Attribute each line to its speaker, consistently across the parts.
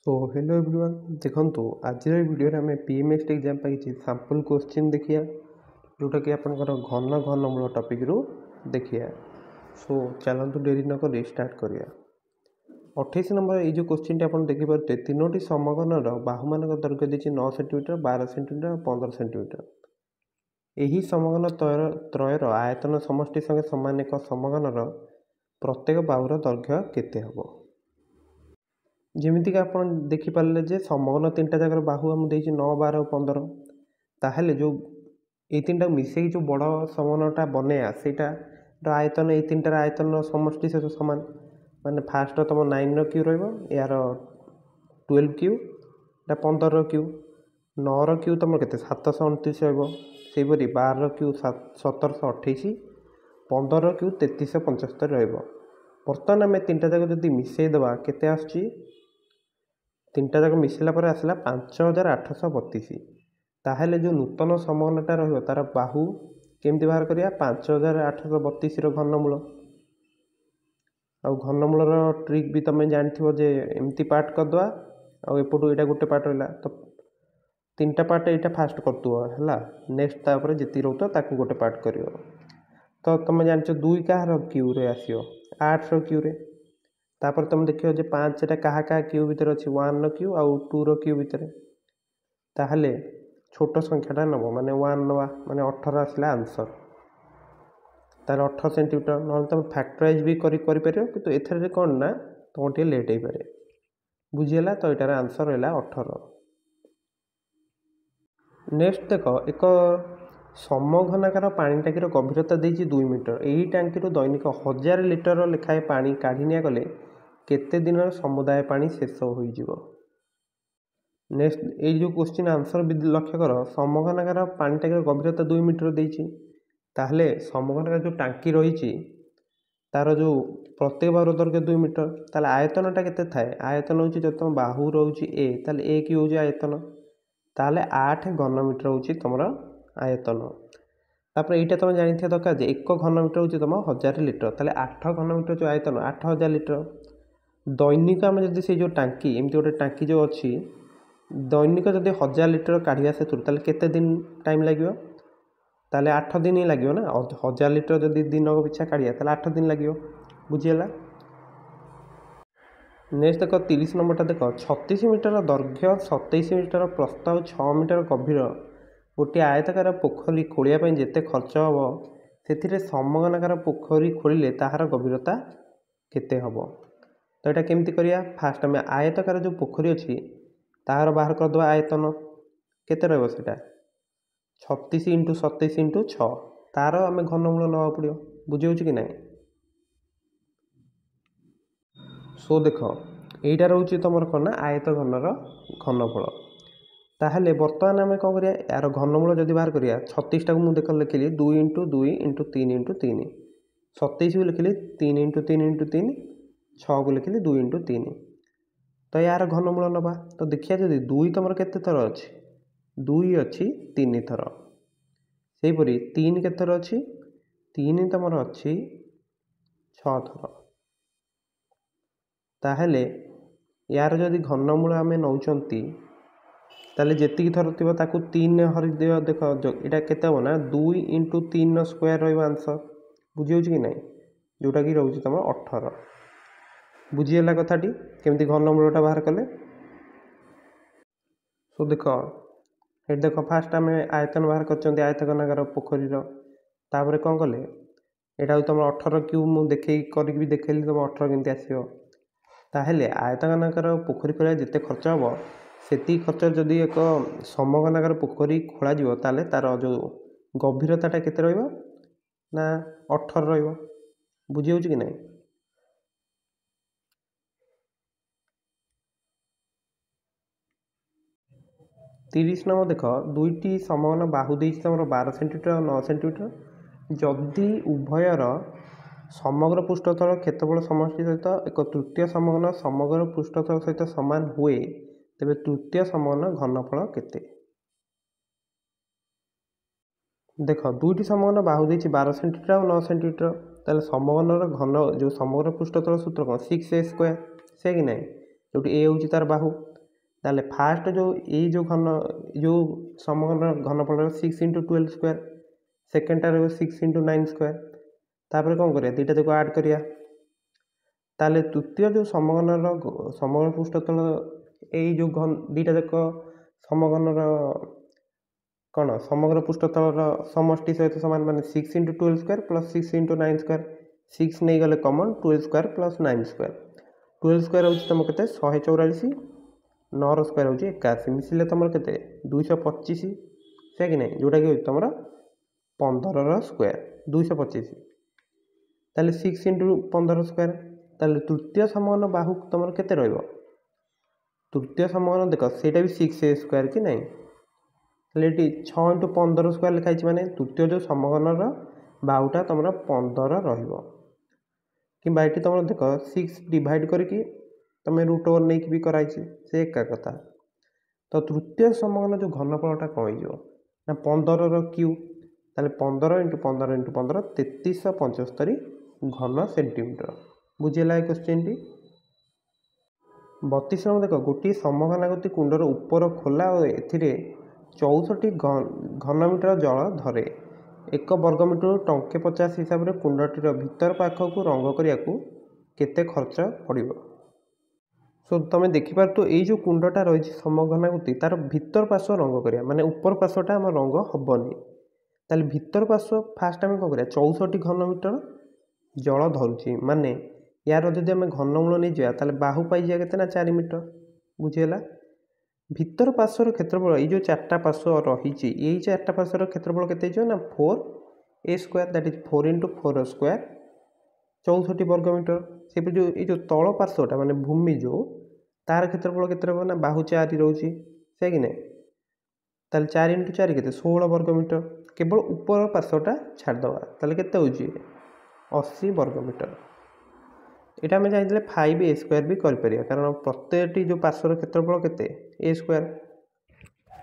Speaker 1: तो hello everyone देखो आज वीडियो आम पीएमएसटी एग्जाम किसी सैंपल क्वेश्चन देखिए जोटा कि आपंकर घन घनमूल टॉपिक रू देखिए। सो चलतु डेरी नक स्टार्ट करिया। 28 नंबर ये जो क्वेश्चन आप देखिपे तीनो समघनर बाहु मान दैर्घ्य दी 9 सेंटीमीटर 12 सेंटीमीटर और 15 सेंटीमीटर। यही समघन त्रयर आयतन समष्टि संगे समान एक समघनर प्रत्येक बाहुर दैर्घ्य केते हबो। जमीक आप देखिपारे जे समघन तीन टा जगह बाहु आम दे 9 12 और 15 ताहले जो ये तीन टा मिसेक जो बड़ समघनटा बनैया सेटार आयतन ये तीन टार आयतन समष्टि सहित सामान माने फास्ट तुम 9 क्यू यार 12 क्यू या 15 क्यू 9 क्यू तुम के 729 रहीपरी 12 क्यू 1728 15 क्यू 3375 बर्तमान आम तीन टा जगह जब मिसेदेवा केते आसुची तीन टा जाक मिसला पर आसला 5832 ताहले जो नूतन समघनटा रहिबो तार बाहु केमती बाहर करिया 5832 घनमूल आउ घनमूलर ट्रिक भी तुम जानथिबो जे एमती पार्ट करदवा आउ एपटू एटा गोटे पार्ट रहिला तो तीन टा पार्ट एटा फास्ट करतुओ हैला नेक्स्ट तापर जेती रहतो ताकू गोटे पार्ट करियो। तो तुम जानछ 2 काहर क्यू रे आसियो 8 रो क्यू रे तापर तुम देखियो जे 5 टा कहा कहा क्यू भीतर अछि 1 रो क्यू आउ 2 रो क्यू भीतर ताहले छोट संख्याटा नब माने 1 नवा माने 18 आसला आंसर तार 18 सेंटीमीटर ना तुम फैक्टराइज भी करि परियो किंतु एथरे कोन ना तुम टे लेट हे पारे बुझियला। तो एटार आंसर हैला 18। नेक्स्ट देख एक समघनाकार पानी टांकीर गभीरता देछि 2 मीटर यही टांकी दैनिक 1000 लिटर लेखाएं पानी काढ़ी गले केते दिन समुदाय पानी शेष हो। नेक्स्ट ये जो क्वेश्चन आंसर भी लक्ष्य कर समघनाकार पानी टांकीर गभीरता 2 मीटर देछि ताहले समघनाकार जो टांकी रही तार जो प्रत्येक बाहु दैर्घ्य 2 मीटर ताहले आयतनटा केते थाए आयतन होछि जब तुम बाहु रोची ए ताहले ए की होछि आयतन ताहले 8 घनमीटर होछि तुमरा आयतन। तापर एटा तुम जानिथिया दरकार जे 1 घनमीटर होछि तुम 1000 लिटर ताहले 8 घनमीटर जो आयतन 8000 लिटर दैनिक आम जदि से जो टांकी एमती गोटे टांकी जो अच्छी दैनिक जदि 1000 लिटर काढ़िया से ताहले केते दिन टाइम लगे ताहले 8 दिन ही लगे ना 1000 लिटर जदि दिन पिछा काढ़िया ताहले 8 दिन लगे बुझीगला। नेक्स्ट देख 30 नंबरटा देख 36 मीटर दैर्घ्य 27 मीटर प्रस्थ और 6 मीटर गभीर गोटे आयताकार पोखरी खोलिया जिते खर्च हम से समघनाकार पोखरी खोलिले ताहार गभीरता केते हबो। तो यहाँ केमती करिया फास्ट आम आयताकार जो पोखरी अच्छी ताहार बाहर करदे आयतन केते रहबो सेटा 36 इंटू 27 इंटू 6 तार आम घनमूल नवा पड़ो बुझे कि ना। सो देख यहीटा रोचे तुम कौन आयत घनर घनफल ताहले बर्तमान आम कौन करिया यार घनमूल जदि बाहर करिया 36 टाक मुझे देख लिखिली 2 इंटू 2 इंटू 3 इंटू 3 27 को लिखिली 3 इंटू 3 इंटू 3 6 को लिखिली 2 इंटू 3 तो यार घनमूल नवा तो देखिए जदि 2 तुम केते थर अच्छी 2 अच्छी 3 थर सेहीपरि 3 केते थर अच्छी 3 तुम अच्छी 6 थर ताहले यार जदि घनमूल आम नौचंती ताले जेतिकी थर थी 3 हरिदे देख यहाँ केते हम ना 2 इंटू 3 स्क्वायर रनसर बुझे कि ना जोटा कि रोचे तुम 18 बुझीगला कथाटी केमती घनमूलटा बाहर कले। सो देख ये देख फास्ट आम आयतन बाहर कर आयतनाकार पोखरी तापर कौन कले यहाँ तुम 18 क्यू मुझे देखे कर देखली तुम 18 केमती आसो ताहले आयतनाकार पोखरी खोला जिते खर्च हम सेती खर्च जदि एक समघनाकार पोखरी खोल ताले तार जो गभीरताटा केते रहिबो ना 18 रहिबो बुझी कि ना। 30 नंबर देख दुईटी समघन बाहु देछि तुम 12 सेंटीमीटर और 9 सेंटीमीटर जदि उभयर समग्र पृष्ठतल क्षेत्रफल समष्टि सहित एक तृतीय समघन समग्र पृष्ठतल सहित सामान हुए तेबे तृतीय समघन घनफल केते। देख दुईटी समघन बाहु देछि 12 सेंटीमीटर और 9 सेंटीमीटर ताले समघनर घन जो समग्र पृष्ठतल सूत्र कौन 6a स्क्वायर से कि ना जो ए होची तार बाहु ताले फास्ट जो ये जो घन जो समघन घनफल 6 × 12 स्क्वायर सेकेंडटार 6 × 9 स्क्वायर तापर कौन करिया दुईटा जाक ऐड करिया ताले तृतीय जो समघनर समग्र पृष्ठतल यही जो दुईटा जाक समघनर कौन समग्र पृष्ठतल समष्टि सहित सामान मान 6 × 12 स्क्वायर प्लस 6 × 9 स्क्वायर 6 नहीं गले कमन 12 स्क्वायर प्लस 9 स्क्वायर 12 स्क्वायर हूँ तुम के 144 9 स्क्वायर हूँ 81 मिसिले तुम के 225 से कि नहीं जोटा कि तुम 15 स्क्वायर 225 ताले 6 × 15 स्क्वायर ताले तृतीय समघन बाहु तुम के तृतीय समघन देख सेटा भी 6 स्क्वायर कि नहीं ये 6 × 15 स्क्वायर लिखाई माने तृतीय जो समघनर बाहुटा तुम 15 कि तुम देख 6 डिवाइड करके तुम रूट ओवर नहीं भी कराई से एका कथा तो तृतीय समघन जो घनफलटा कौन हो ना 15 क्यू ताले 15 × 15 × 15 3375 घन सेंटीमीटर बुझेगा क्वेश्चन टी 32 नंबर देख गोटे समघनाकृति कुंडर ऊपर खोला और ए 64 घनमीटर जल धरे 1 वर्गमीटर टंके 50 हिसाब से कुंडटीर भीतर पाखक रंग करने को केते खर्च पड़ो सो तुम देखिपार तो ये जो कुंडटा रही समघनाकृति तार भीतर पार्श्व रंग करिया माने ऊपर पार्श्वटा आम रंग हेनी ताले भीतर पार्श्व फास्ट आम कौन करिया 64 घनमीटर जल धरुची माने यार जदि आम घनमूल नहीं जावा ताले बाहु पाई जाए के 4 मीटर बुझीगला भीतर पार्श्वर क्षेत्रफल ये जो 4टा पार्श्व रही यही 4टा पार्श्वर क्षेत्रफल के ना 4a square that is 4 × 4 square 64 वर्गमीटर से जो ये तल पार्श्वटा माने भूमि जो तार क्षेत्रफल के ना बाहु 4 रोचे से कि नहीं ताले 4 × 4 के 16 वर्गमीटर केवल ऊपर पार्श्वटा छाड़दवा ताले केते होची 80 वर्गमीटर यहाँ आम चाहिए 5a स्क्वायर भी कर कारण प्रत्येकटी जो पार्श्वर क्षेत्रफल के a स्क्वायर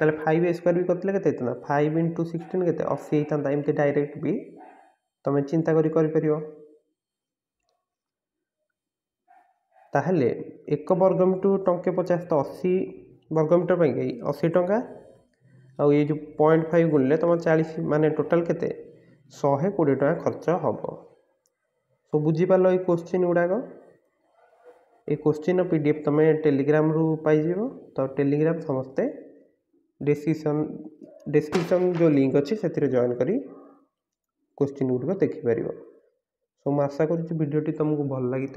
Speaker 1: ताले 5a स्क्वायर भी करते 5 × 16 के 80 होता एमती डायरेक्ट भी तुम चिंता कर ताहले 1 वर्गमीटर टंके 50 तो 80 वर्गमीटर पर 80 टंका आ ये जो 0.5 गुणिले तुम 40 माने टोटाल के 120 टका खर्च हम तो बुझीपार ये क्वेश्चन गुड़ाक ये क्वेश्चन पीडीएफ तुम टेलीग्राम रू पाइज तो टेलीग्राम समस्ते डिस्क्रिप्शन जो लिंक अच्छी से जॉइन करी क्वेश्चन गुड़िक देखिपर सो मैं आशा करुँच वीडियोटी तुमको भल लगी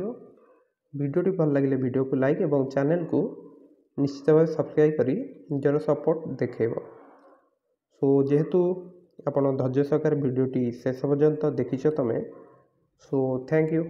Speaker 1: वीडियोटी भल लगे वीडियो को लाइक और चैनल को निश्चित भाव सब्सक्राइब करी निजर सपोर्ट देखेब सो जेहेतु आपण धैर्य सहकार वीडियोटी शेष पर्यंत देखिछ तमें सो थैंक यू।